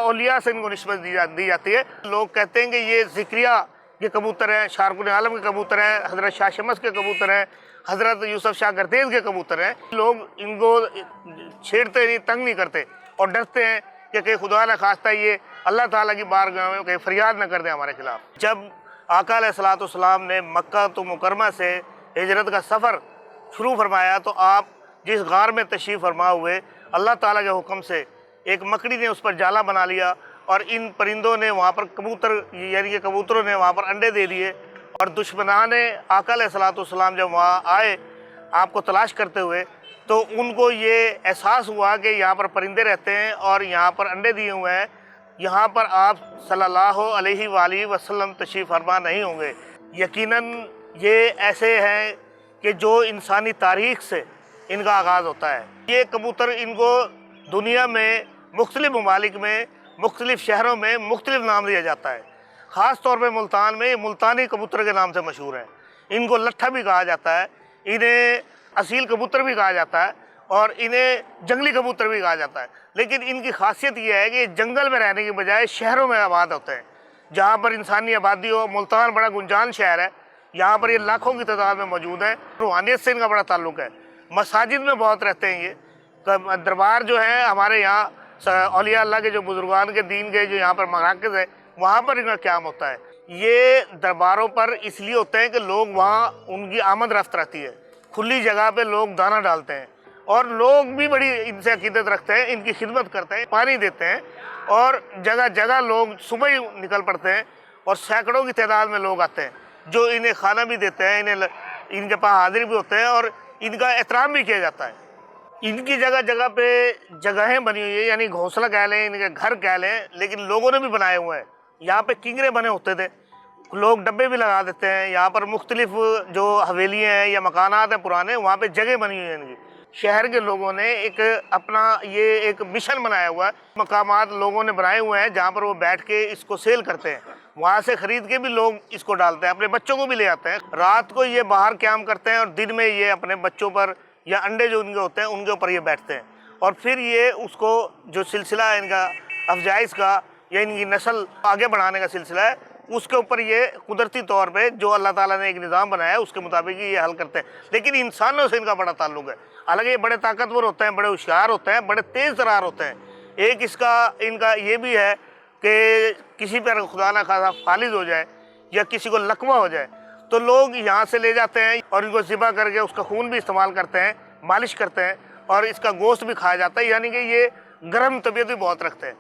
औलिया से इनको निस्बत दी जाती है। लोग कहते हैं कि ये ज़िक्रिया के कबूतर हैं, शारकुन आलम के कबूतर हैं, हज़रत शाह शमस के कबूतर हैं, हज़रत यूसुफ शाह गर्तेज़ के कबूतर हैं। लोग इनको छेड़ते नहीं, तंग नहीं करते और डरते हैं कि कहीं खुदा न खास्ता ये अल्लाह ताला की बारगाह में कहीं फरियाद न कर दें हमारे खिलाफ। जब आका अलैहिस्सलाम ने मक्का तो मुकरमा से हिजरत का सफ़र शुरू फरमाया तो आप जिस गार में तशरीफ़ फरमा हुए, अल्लाह ताला के हुक्म से एक मकड़ी ने उस पर जाला बना लिया और इन परिंदों ने वहाँ पर कबूतर यानी कि कबूतरों ने वहाँ पर अंडे दे दिए। और दुश्मनान आका अलैहिस्सलाम जब वहाँ आए आपको तलाश करते हुए तो उनको ये एहसास हुआ कि यहाँ पर परिंदे रहते हैं और यहाँ पर अंडे दिए हुए हैं, यहाँ पर आप सल्लल्लाहु अलैहि वसल्लम तशरीफ़ फरमा नहीं होंगे। यकीनन ये ऐसे हैं कि जो इंसानी तारीख़ से इनका आगाज़ होता है। ये कबूतर इनको दुनिया में मुख्तलिफ़ ममालिक में मुख्तलिफ़ शहरों में मुख्तलिफ़ नाम दिया जाता है। ख़ास तौर पे मुल्तान में ये मुल्तानी कबूतर के नाम से मशहूर है। इनको लट्ठा भी कहा जाता है, इन्हें असील कबूतर भी कहा जाता है और इन्हें जंगली कबूतर भी कहा जाता है। लेकिन इनकी खासियत यह है कि जंगल में रहने के बजाय शहरों में आबाद होते हैं, जहाँ पर इंसानी आबादी हो। मुल्तान बड़ा गुंजान शहर है, यहाँ पर ये लाखों की तादाद में मौजूद हैं। रूहानियत से इनका बड़ा ताल्लुक़ है। मसाजिद में बहुत रहते हैं ये। दरबार जो है हमारे यहाँ औलिया अल्लाह के जो बुजुर्गान के दीन के जो यहाँ पर मराकज़ है, वहाँ पर इनका क़याम होता है। ये दरबारों पर इसलिए होते हैं कि लोग वहाँ उनकी आमद रफ्त रहती है, खुली जगह पे लोग दाना डालते हैं और लोग भी बड़ी इनसे अकीदत रखते हैं, इनकी खिदमत करते हैं, पानी देते हैं और जगह जगह लोग सुबह ही निकल पड़ते हैं और सैकड़ों की तादाद में लोग आते हैं जो इन्हें खाना भी देते हैं, इनके पास हाजिर भी होते हैं और इनका एहतराम भी किया जाता है। इनकी जगह जगह पे जगहें बनी हुई है, यानी घोंसला कह लें, इनके घर कह लें, लेकिन लोगों ने भी बनाए हुए हैं। यहाँ पे किंगरे बने होते थे, लोग डब्बे भी लगा देते हैं। यहाँ पर मुख्तलिफ जो हवेलियाँ हैं या मकानात हैं पुराने, वहाँ पे जगह बनी हुई है इनकी। शहर के लोगों ने एक अपना ये एक मिशन बनाया हुआ है, मकामात लोगों ने बनाए हुए हैं जहाँ पर वो बैठ के इसको सेल करते हैं। वहाँ से ख़रीद के भी लोग इसको डालते हैं, अपने बच्चों को भी ले आते हैं। रात को ये बाहर क़याम करते हैं और दिन में ये अपने बच्चों पर या अंडे जो उनके होते हैं उनके ऊपर ये बैठते हैं और फिर ये उसको जो सिलसिला है इनका अफजाइश का या इनकी नस्ल आगे बढ़ाने का सिलसिला है, उसके ऊपर ये कुदरती तौर पे जो अल्लाह ताला ने एक निज़ाम बनाया है उसके मुताबिक ये हल करते हैं। लेकिन इंसानों से इनका बड़ा ताल्लुक़ है। हालांकि ये बड़े ताकतवर होते हैं, बड़े होशियार होते हैं, बड़े तेज़ तरार होते हैं। एक इनका ये भी है कि किसी पर खुदा ना खासा फालिज हो जाए या किसी को लकवा हो जाए तो लोग यहाँ से ले जाते हैं और इनको ज़िबा करके उसका खून भी इस्तेमाल करते हैं, मालिश करते हैं और इसका गोश्त भी खाया जाता है। यानी कि ये गर्म तबीयत भी बहुत रखते हैं।